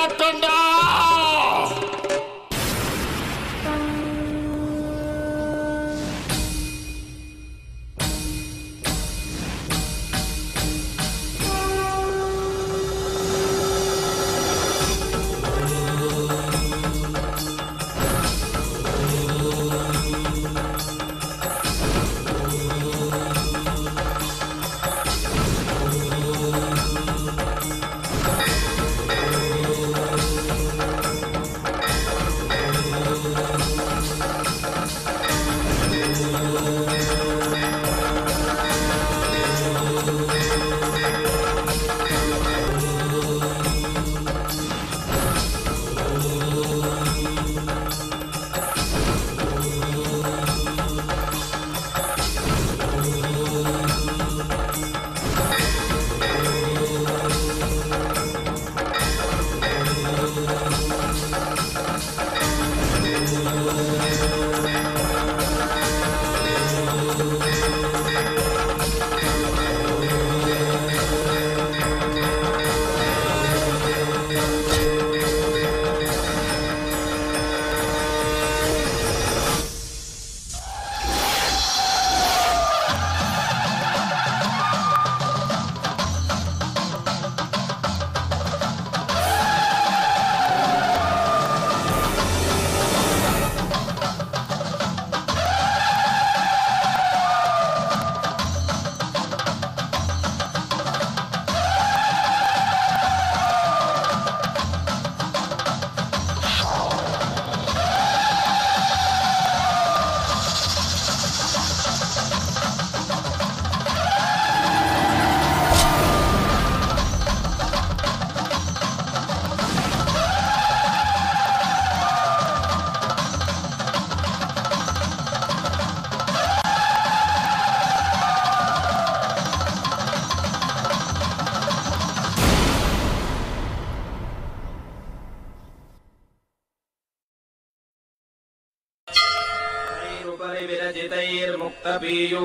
மாட்டேன்டா.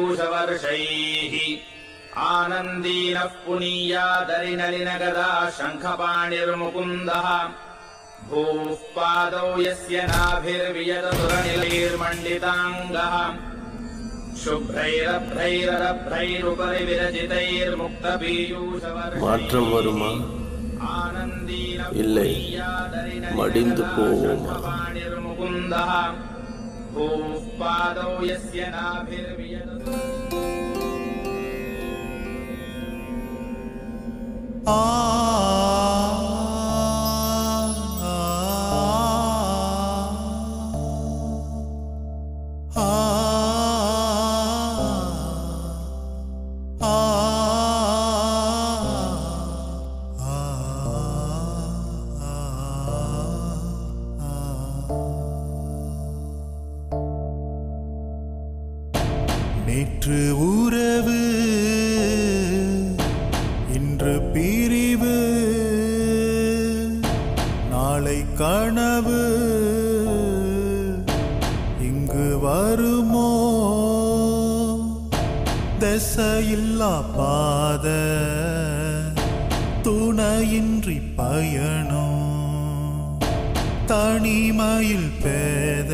पीयूषवर्षैः आनन्दीनः पुनीयादरिनलिनगदा शङ्खपाणिर्मुकुन्दः भूः पादौ यस्य नाभिर्वियतसुरनिलैर्मण्डिताङ्गः शुभ्रैरभ्रैररभ्रैरुपरि மாற்றம் வருமா? இல்லை, மடிந்து போவோமா? நேற்று உறவு இன்று பிரிவு நாளை கனவு இங்கு வருமோ திசையில்லா பாத துணையின்றி பயணம் தனிமையில் பேத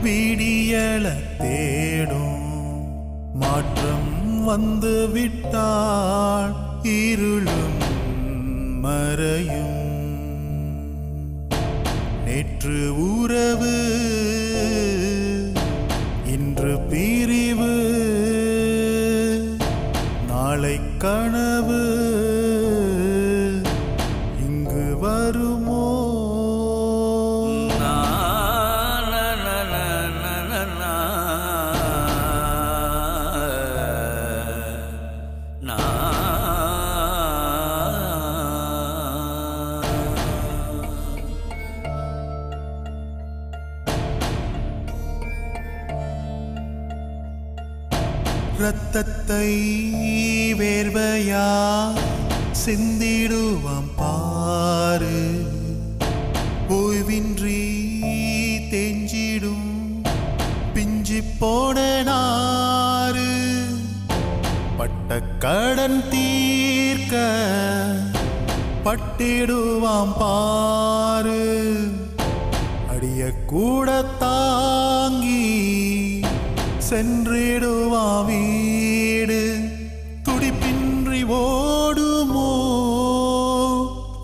விடியல தேடும் மாற்றம் வந்து விட்டால் இருளும் மறையும் நேற்று உறவு இன்று பிரிவு நாளை கனவு இங்கு வருமோ ரத்தத்தை வேர்வையா சிந்திடுவாம் பாரு ஓய்வின்றி தெஞ்சிடும் பிஞ்சி போன நாறு பட்ட கடன் தீர்க்க பட்டிடுவாம் பாரு. அடிய கூட தாங்கி சென்றிடுவாம் வீடு. துடிப்பின்றி ஓடுமோ,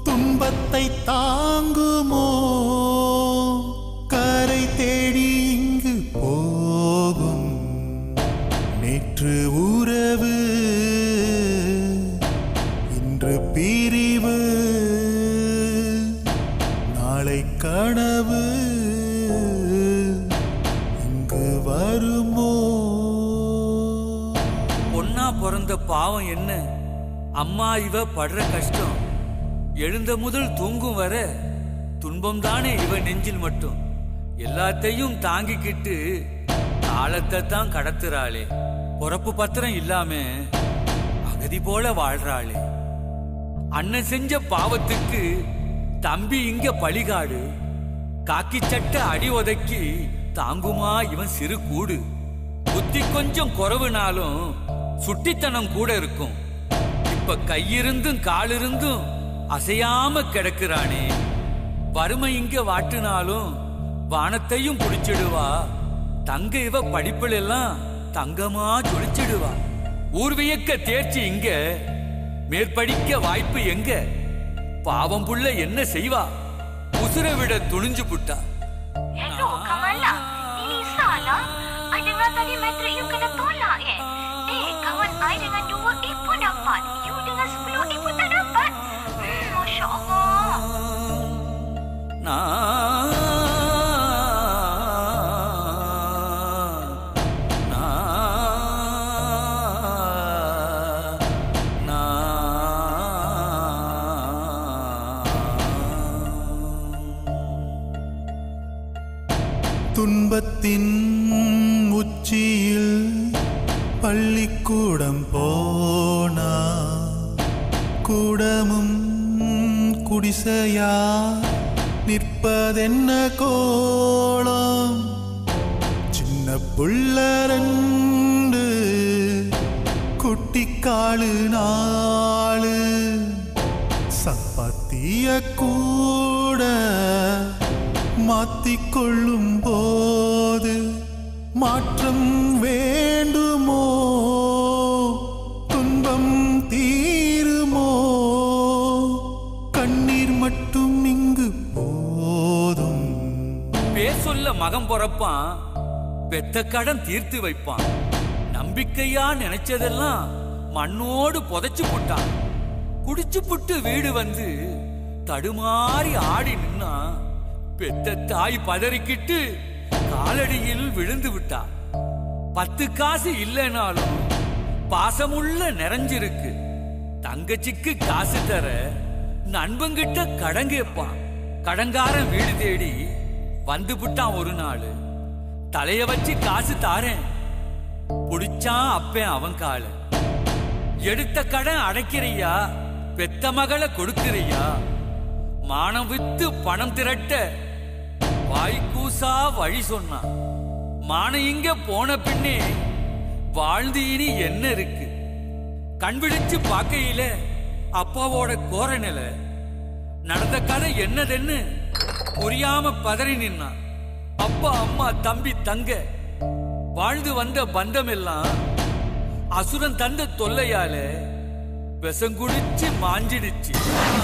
துன்பத்தை தாங்குமோ, கரை தேடி இங்கு போகும். நேற்று உறவு, இன்று பிரிவு, நாளை கனவு இங்கு வருமோ? பொண்ணா பிறந்த பாவம் என்ன, அம்மா இவ படுற கஷ்டம். எழுந்த முதல் தூங்கும் வர துன்பம் தானே இவ நெஞ்சில் மட்டும். எல்லாத்தையும் தாங்கிக்கிட்டு காலத்தை தான் கடத்துறாளே. பொறப்பு பத்திரம் இல்லாம அகதி போல வாழ்றாளே. அண்ணன் செஞ்ச பாவத்துக்கு தம்பி இங்க பழிகாடு. காக்கி சட்டை அடி உதைக்கி தாங்குமா இவன் சிறு கூடு. புத்தி கொஞ்சம் குறவுனாலும் சுட்டித்தனம் கூட இருக்கும். இப்ப கையிருந்தும் காலிருந்தும் அசையாம கிடக்குறானே. வறுமை இங்க வாட்டுனாலும் வானத்தையும் புடிச்சிடுவா. தங்க இவ படிப்புல எல்லாம் தங்கமா ஜொலிச்சிடுவா. ஊர்வியக்க தேர்ச்சி இங்க, மேற்படிக்க வாய்ப்பு எங்க? பாவம் புள்ள என்ன செய்வா? உசுர விட துணிஞ்சு புட்டா. Hello, Kamala. Ini salah. I dengar tadi matrik you kena tolak kawan I dengan 2 A pun dapat. You dengan 10 A pun tak dapat. Masya Allah. துன்பத்தின் உச்சியில் பள்ளிக்கூடம் போனா, கூடமும் குடிசையா நிற்பதென்ன கோலம். சின்ன புள்ள 2 குட்டிக்காலு 4 சப்பாத்திய கூட மாத்திக்கொள்ளும் போது மாற்றம் வேண்டுமோ? துன்பம் தீருமோ? கண்ணீர் மட்டும் இங்கு போதும். பேர் சொல்ல மகன் பொறப்பான், பெத்த கடன் தீர்த்து வைப்பான். நம்பிக்கையா நினைச்சதெல்லாம் மண்ணோடு புதைச்சு போட்டான். குடிச்சு புட்டு வீடு வந்து தடுமாறி ஆடி நின்னா. பெத்த தாய் பதறிக்கிட்டு காலடியில் விழுந்து விட்டா. 10 காசு இல்லைனாலும் பாசமுள்ள நிறைஞ்சிருக்கு. தங்கச்சிக்கு காசு தர நண்பங்கிட்ட கடன் கேட்பான். கடங்காரன் வீடு தேடி வந்து விட்டான். ஒரு நாள் தலைய வச்சு காசு தாரேன் புடிச்சான் அப்பேன் அவன் கால. எடுத்த கடன் அடைக்கிறியா, பெத்த மகளை கொடுக்கிறியா? மானம் வித்து பணம் திரட்ட வாய்க்கூசா வழி சொன்னான். மானம் இங்க போன பின்னே வாழ்ந்து இனி என்ன இருக்கு? கண் விழிச்சு பார்க்கையில அப்பாவோட கோர நிலை. நடந்த கதை என்னதென்னு புரியாம பதறி நின்னான். அப்பா அம்மா தம்பி தங்க வாழ்ந்து வந்த பந்தம் எல்லாம் அசுரன் தந்த தொல்லையால விஷங்குடிச்சு மாஞ்சிடுச்சு.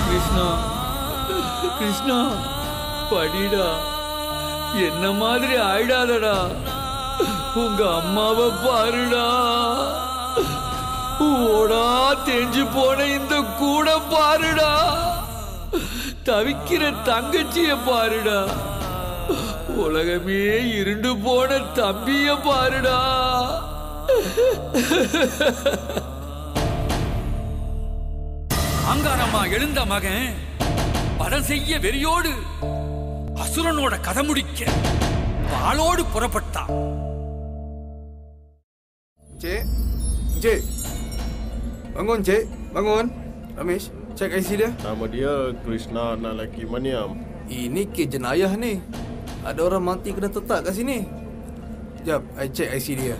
கிருஷ்ணா கிருஷ்ணா படிடா, என்ன மாதிரி ஆயிடாதடா. உங்க அம்மாவை பாருடா. ஓடா தேஞ்சு போன இந்த கூட பாருடா. தவிக்கிற தங்கச்சிய பாருடா. உலகமே இருண்டு போன தம்பிய பாருடா. அங்காரமா எழுந்த மகன் படம் செய்ய வெறியோடு அசுரனோட கதை முடிக்க வாளோடு புறப்பட்டான். Cik, Cik, bangun Cik, bangun. Ramesh, cek IC dia. Nama dia Krishna anak lelaki Maniam. Ini kes jenayah ni. Ada orang mati kena tetap kat sini. Jap, I cek IC dia.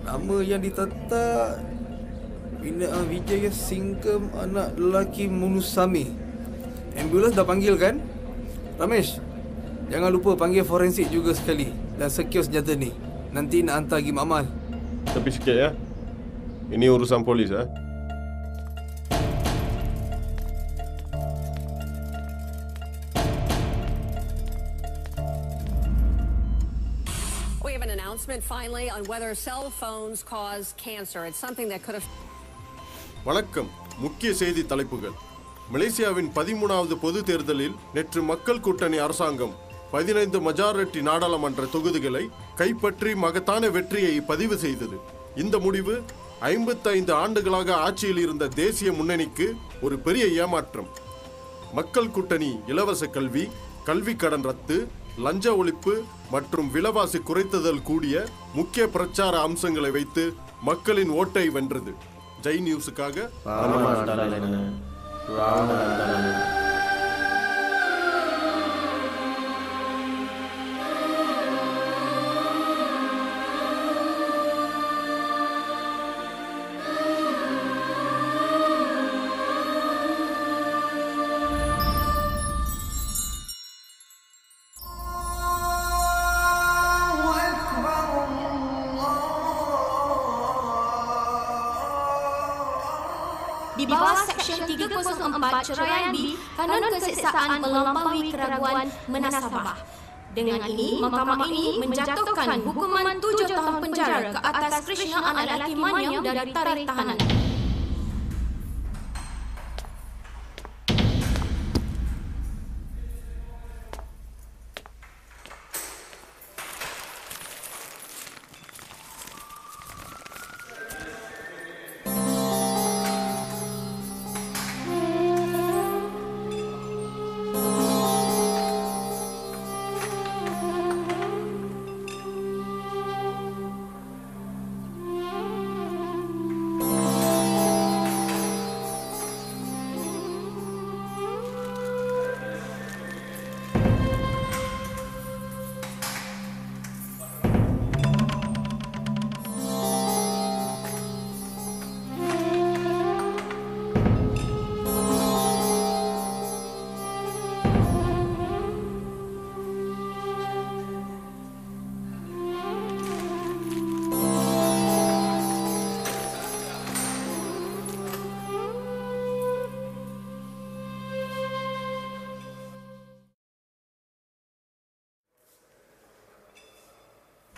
Nama yang ditetak Binaan Wijaya Singkem anak lelaki Munusami. Ambulans dah panggil kan? Ramesh, jangan lupa panggil forensik juga sekali. Dan secure senjata ni. Nanti nak hantar pergi Makmal. Tepi sikit ya. Ini urusan polis ya. We have an announcement finally on whether cell phones cause cancer. It's something that could have... வணக்கம். முக்கிய செய்தி தலைப்புகள். மலேசியாவின் 13வது பொது தேர்தலில் நேற்று மக்கள் கூட்டணி அரசாங்கம் 15 மெஜாரிட்டி நாடாளுமன்ற தொகுதிகளை கைப்பற்றி மகத்தான வெற்றியை பதிவு செய்தது. இந்த முடிவு 55 ஆண்டுகளாக ஆட்சியில் இருந்த தேசிய முன்னணிக்கு ஒரு பெரிய ஏமாற்றம். மக்கள் கூட்டணி இலவச கல்வி, கல்வி கடன் ரத்து, லஞ்ச ஒழிப்பு மற்றும் விலைவாசி குறைத்தல் கூடிய முக்கிய பிரச்சார அம்சங்களை வைத்து மக்களின் ஓட்டை வென்றது. Jai நியூஸுக்காக Di bawah Seksyen 304 Ceraian B, Kanun Keseksaan Melampaui Keraguan Menasabah. Dengan ini, mahkamah ini menjatuhkan hukuman 7 tahun penjara ke atas Krishna anak lelaki Manyam dari tarikh tahanan.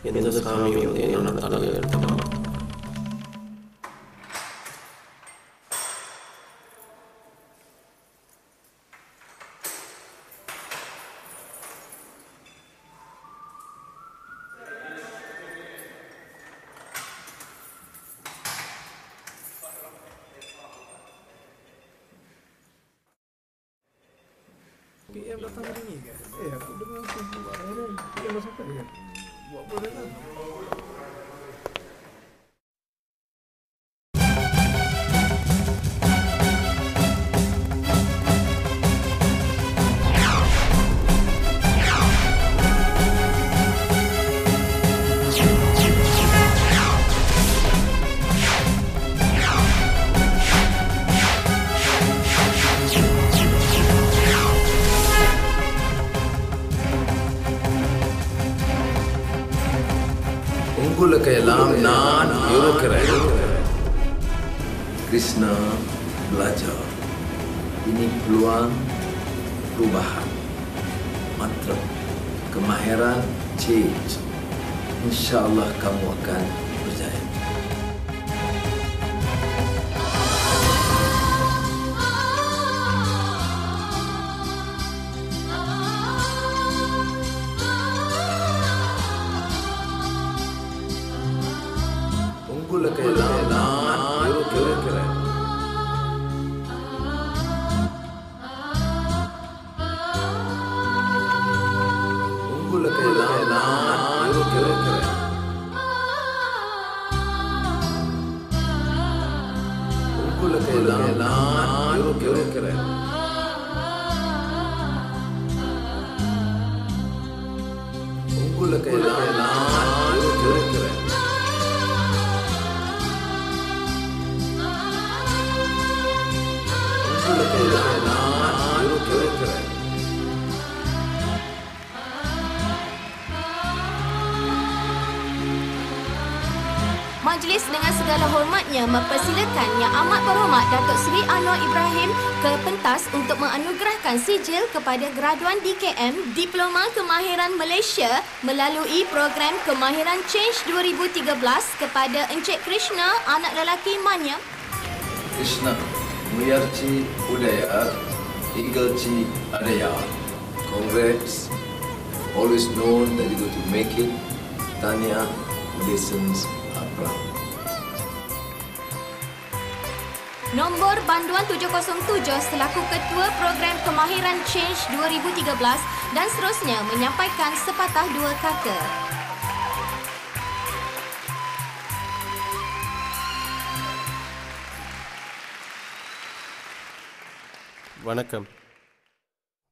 Entonces cada amigo tiene una tarea de tomar. PM datang hari ni kan? Aku dengar tu buat hairan. PM dah sampai kan? Buat apa dah kan? Unggulakailam nan Eurokerai. Krishna belajar. Ini peluang perubahan. Mantra kemahiran change. InsyaAllah kamu akan berjaya. Unggulakailam nan Eurokerai. Unggulakailam nan Eurokerai. Unggulakailam nan Eurokerai. Unggulakailam nan Eurokerai. Majlis dengan segala hormatnya mempersilakan Yang Amat Berhormat Datuk Seri Anwar Ibrahim ke pentas untuk menganugerahkan sijil kepada graduan DKM Diploma Kemahiran Malaysia melalui program Kemahiran Change 2013 kepada Encik Krishna, anak lelaki Manyam. Krishna, Muyarchi Udaya, Eaglechi Adaya. Congrats. Always known that you're going to make it. Tanya listens are proud. Nombor banduan 707 selaku Ketua Program Kemahiran Change 2013 dan seterusnya menyampaikan sepatah dua kata. Wanakkam.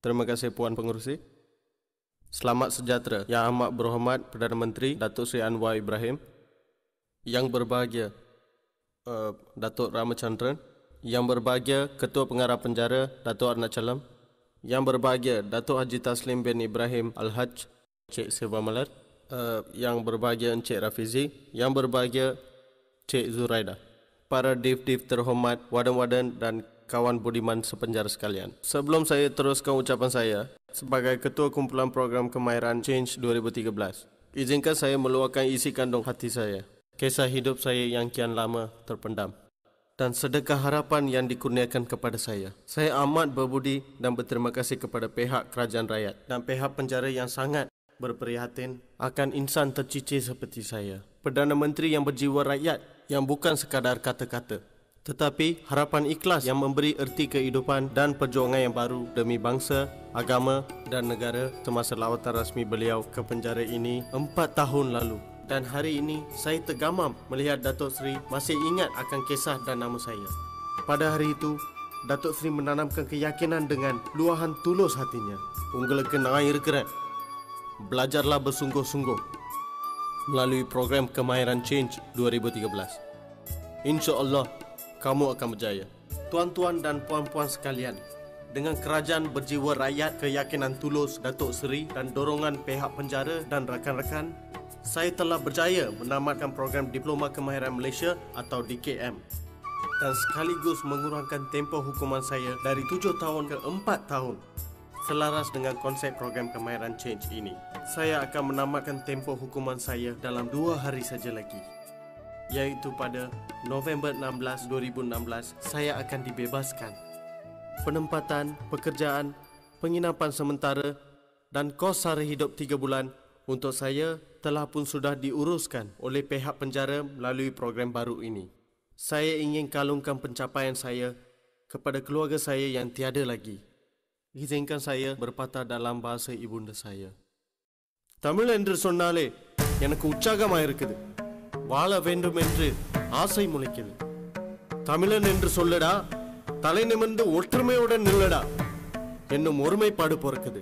Terima kasih Puan Pengerusi. Selamat sejahtera Yang Amat Berhormat Perdana Menteri Datuk Seri Anwar Ibrahim, Yang berbahagia Datuk Ramachandran, Yang berbahagia Ketua Pengarah Penjara Datuk Arnab Chalam, Yang berbahagia Datuk Haji Taslim bin Ibrahim Al-Haj Cik Silva Malar, Yang berbahagia Encik Rafizi, Yang berbahagia Cik Zuraida, para div-div terhormat, wadan-wadan dan kawan budiman sepenjara sekalian. Sebelum saya teruskan ucapan saya sebagai Ketua Kumpulan Program Kemahiran Change 2013, izinkan saya meluahkan isi kandung hati saya, kisah hidup saya yang kian lama terpendam, dan sedekah harapan yang dikurniakan kepada saya. Saya amat berbudi dan berterima kasih kepada pihak kerajaan rakyat dan pihak penjara yang sangat berprihatin akan insan tercicir seperti saya. Perdana Menteri yang berjiwa rakyat, yang bukan sekadar kata-kata, tetapi harapan ikhlas yang memberi erti kehidupan dan perjuangan yang baru demi bangsa, agama dan negara semasa lawatan rasmi beliau ke penjara ini 4 tahun lalu. Dan hari ini saya tergamam melihat Datuk Seri masih ingat akan kisah dan nama saya. Pada hari itu, Datuk Seri menanamkan keyakinan dengan luahan tulus hatinya. உங்களுக்கு நான் இருக்கிறேன். Belajarlah bersungguh-sungguh melalui program Kemahiran Change 2013. InsyaAllah kamu akan berjaya. Tuan-tuan dan puan-puan sekalian, dengan kerajaan berjiwa rakyat, keyakinan tulus Datuk Seri dan dorongan pihak penjara dan rakan-rakan, saya telah berjaya menamatkan program Diploma Kemahiran Malaysia atau DKM dan sekaligus mengurangkan tempoh hukuman saya dari 7 tahun ke 4 tahun. Selaras dengan konsep program Kemahiran Change ini, saya akan menamatkan tempoh hukuman saya dalam 2 hari saja lagi, iaitu pada November 16, 2016, saya akan dibebaskan. Penempatan, pekerjaan, penginapan sementara dan kos sara hidup 3 bulan untuk saya telah pun sudah diuruskan oleh pihak penjara melalui program baru ini. Saya ingin kalungkan pencapaian saya kepada keluarga saya yang tiada lagi. Izinkan saya berpatah dalam bahasa ibunda saya. Tamil என்று சொன்னாலே எனக்கு உற்சாகமாக இருக்குது. வாழ வேண்டும் என்று ஆசை முளைக்குது. தமிழன் என்று சொல்லடா, தலை நிமிர்ந்து ஒற்றுமையுடன் நில்லடா என்னும் ஒருமைப்பாடு பிறக்குது.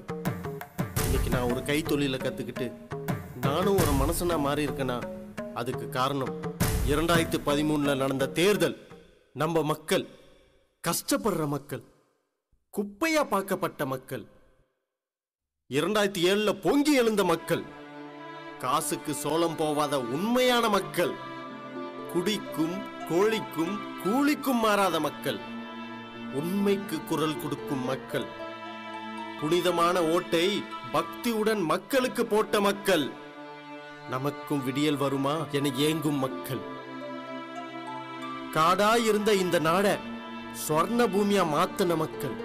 இன்னைக்கு நான் ஒரு கைத்தொழிலை கற்றுக்கிட்டு நானும் ஒரு மனுஷனா மாறி இருக்கேன்னா அதுக்கு காரணம் 2013 நடந்த தேர்தல். நம்ம மக்கள், கஷ்டப்படுற மக்கள், குப்பையா பார்க்கப்பட்ட மக்கள், 2007 பொங்கி எழுந்த மக்கள், காசுக்கு சோளம் போவாத உண்மையான மக்கள், குடிக்கும் கோழிக்கும் கூலிக்கும் மாறாத மக்கள், உண்மைக்கு குரல் கொடுக்கும் மக்கள், புனிதமான ஓட்டை பக்தியுடன் மக்களுக்கு போட்ட மக்கள், நமக்கும் விடியல் வருமா என ஏங்கும் மக்கள், காடாய் இருந்த இந்த நாட சொர்ண பூமியா மாத்தின மக்கள்,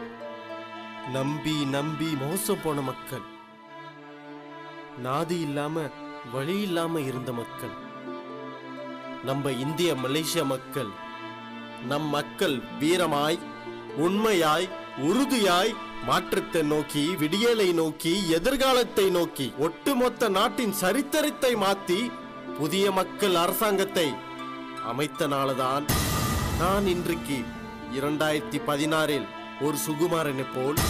நம்பி நம்பி மோசம் போன மக்கள், நாதி இல்லாம வழி இல்லாம இருந்த மக்கள், நம்ம இந்திய மலேசிய மக்கள், நம் மக்கள் வீரமாய், உண்மையாய், உறுதியாய் மாற்றத்தை நோக்கி, விடியலை நோக்கி, எதிர்காலத்தை நோக்கி, ஒட்டுமொத்த நாட்டின் சரித்திரத்தை மாற்றி புதிய மக்கள் அரசாங்கத்தை அமைத்த நாள்தான் நான் இன்றைக்கு 2016 ஒரு சுகுமாரனை போல்,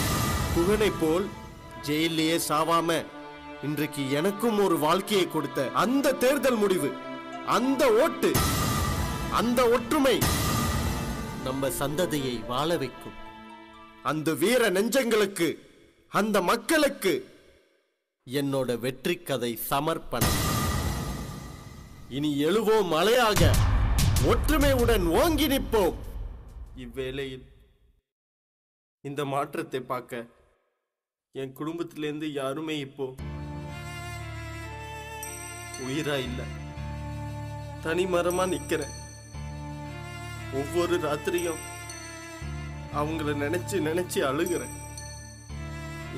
புகனை போல் ஜெயிலே சாவாம இன்றைக்கு எனக்கும் ஒரு வாழ்க்கையை கொடுத்த அந்த தேர்தல் முடிவு, அந்த ஓட்டு, அந்த ஒற்றுமை நம்ம சந்ததியை வாழ வைக்கும். அந்த வீர நெஞ்சங்களுக்கு, அந்த மக்களுக்கு என்னோட வெற்றி கதை சமர்ப்பணம். இனி எழுவோம் மலையாக, ஒற்றுமையுடன் ஓங்கி நிற்போம். இவ்வேளையில் இந்த மாற்றத்தை பார்க்க என் குடும்பத்திலேருந்து யாருமே இப்போ உயிரா இல்ல. தனிமரமா நிக்கிறேன். ஒவ்வொரு ராத்திரியும் அவங்கள நினைச்சு நினைச்சு அழுகிறேன்.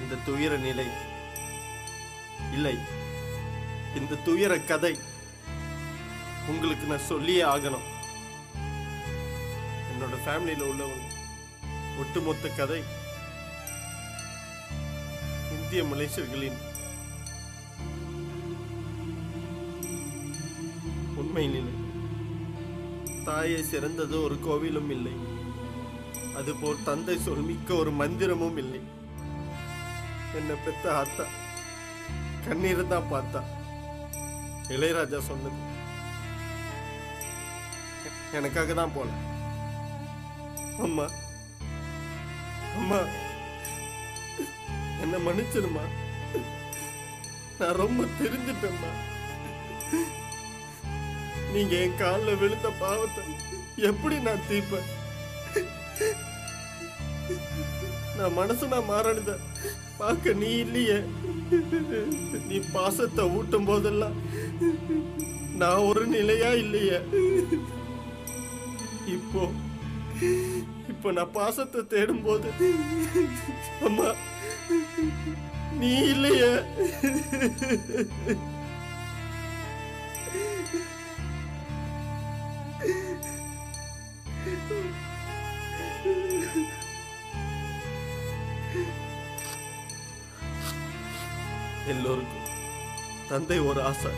இந்த துயர நிலை இல்லை, இந்த துயர கதை உங்களுக்கு நான் சொல்லியே ஆகணும். என்னோட ஃபேமிலியில உள்ளவங்க ஒட்டுமொத்த கதை இந்திய மலேசியர்களின் உண்மை நிலை. தாயை சிறந்தது ஒரு கோவிலும் இல்லை, அதுபோல் தந்தை சொல்மிக்க ஒரு மந்திரமும் இல்லை. என்ன பெத்த ஆத்தா கண்ணீரை தான் பார்த்தா. இளையராஜா சொன்னது எனக்காக தான் போல. அம்மா அம்மா என்ன மன்னிச்சிருமா, நான் ரொம்ப தெரிஞ்சிட்டேம்மா. நீங்க என் காலில் விழுந்த பாவத்தை எப்படி நான் தீர்ப்பேன்? நான் மனசுனா மாறணுத பார்க்க நீ இல்லையே. நீ பாசத்தை ஊட்டும் போதெல்லாம் நான் ஒரு நிலையா இல்லையே. இப்போ நான் பாசத்தை தேடும் போது அம்மா நீ இல்லையே. எல்லோருக்கும் தந்தை ஒரு ஆசை,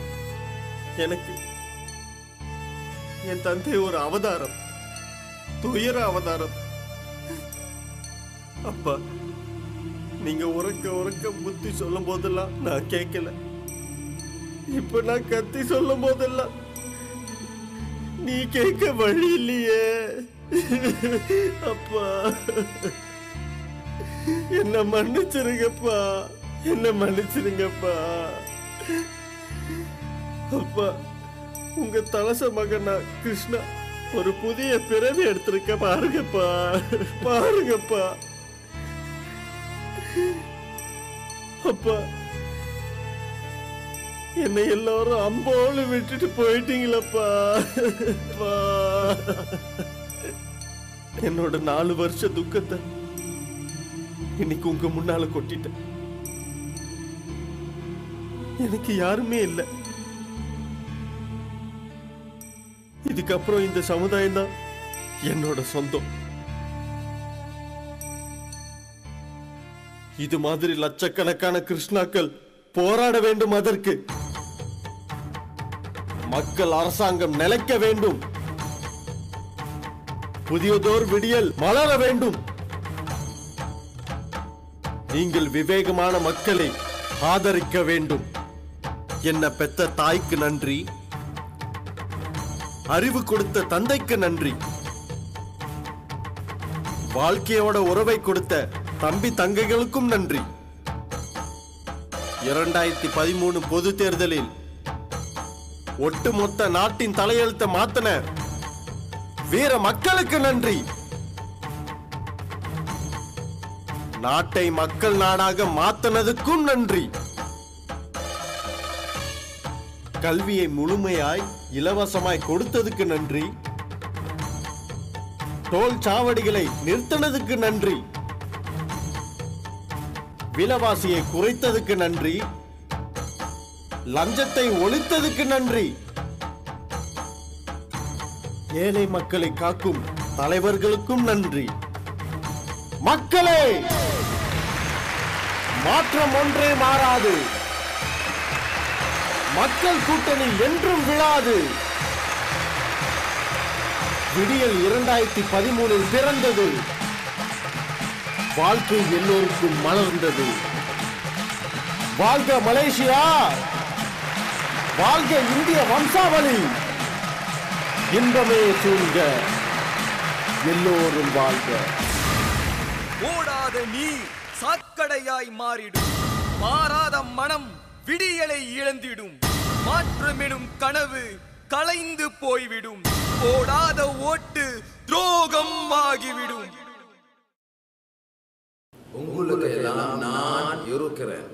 எனக்கு என் தந்தை ஒரு அவதாரம், துயர அவதாரம். அப்பா நீங்க உறக்க உறக்க புத்தி சொல்லும் போதெல்லாம் நான் கேட்கல. இப்ப நான் கத்தி சொல்லும் போதெல்லாம் நீ கேட்க வழி இல்லையே. அப்பா என்ன மன்னிச்சிருங்கப்பா, என்ன மன்னிச்சிருங்கப்பா. அப்பா உங்க தலச மகனா கிருஷ்ணா ஒரு புதிய பிறவி எடுத்திருக்க பாருங்கப்பா, பாருங்கப்பா. அப்பா என்னை எல்லாரும் அம்போடு விட்டுட்டு போயிட்டீங்களப்பா. என்னோட 4 வருஷ துக்கத்தை இன்னைக்கு உங்க முன்னால கொட்டிட்டேன். எனக்கு யாருமே இல்லை. இதுக்கப்புறம் இந்த சமுதாயம் தான் என்னோட சொந்தம். இது மாதிரி லட்சக்கணக்கான கிருஷ்ணாக்கள் போராட வேண்டும். அதற்கு மக்கள் அரசாங்கம் நிலைக்க வேண்டும். புதியதோர் விடியல் மலர வேண்டும். நீங்கள் விவேகமான மக்களை ஆதரிக்க வேண்டும். என்ன பெத்த தாய்க்கு நன்றி, அறிவு கொடுத்த தந்தைக்கு நன்றி, வாழ்க்கையோட உறவை கொடுத்த தம்பி தங்கைகளுக்கும் நன்றி. 2013 பொது தேர்தலில் ஒட்டுமொத்த நாட்டின் தலையெழுத்த மாத்தன வீர மக்களுக்கு நன்றி. நாட்டை மக்கள் நாடாக மாத்தனதுக்கும் நன்றி. கல்வியை முழுமையாய் இலவசமாய் கொடுத்ததுக்கு நன்றி. டோல் சாவடிகளை நிறுத்தினதுக்கு நன்றி. விலைவாசியை குறைத்ததுக்கு நன்றி. லஞ்சத்தை ஒழித்ததுக்கு நன்றி. ஏழை மக்களை காக்கும் தலைவர்களுக்கும் நன்றி. மக்களே, மாற்றம் ஒன்றே மாறாது. மக்கள் கூட்டணி என்றும் விழாது. விடியல் 2013 பிறந்தது. வாழ்க்கை எல்லோருக்கும் மலர்ந்தது. வாழ்க மலேசியா, வாழ்க இந்திய வம்சாவளி. இன்பமே சூழ்க, எல்லோரும் வாழ்க. ஓடாத நீர் சாக்கடையாய் மாறிடும். மாறாத மனம் விடியலை இழந்திடும். மாற்றமெனும் கனவு கலைந்து போய்விடும். போடாத ஓட்டு துரோகம் ஆகிவிடும். உங்களுக்கு எல்லாம் நான் இருக்கிறேன்.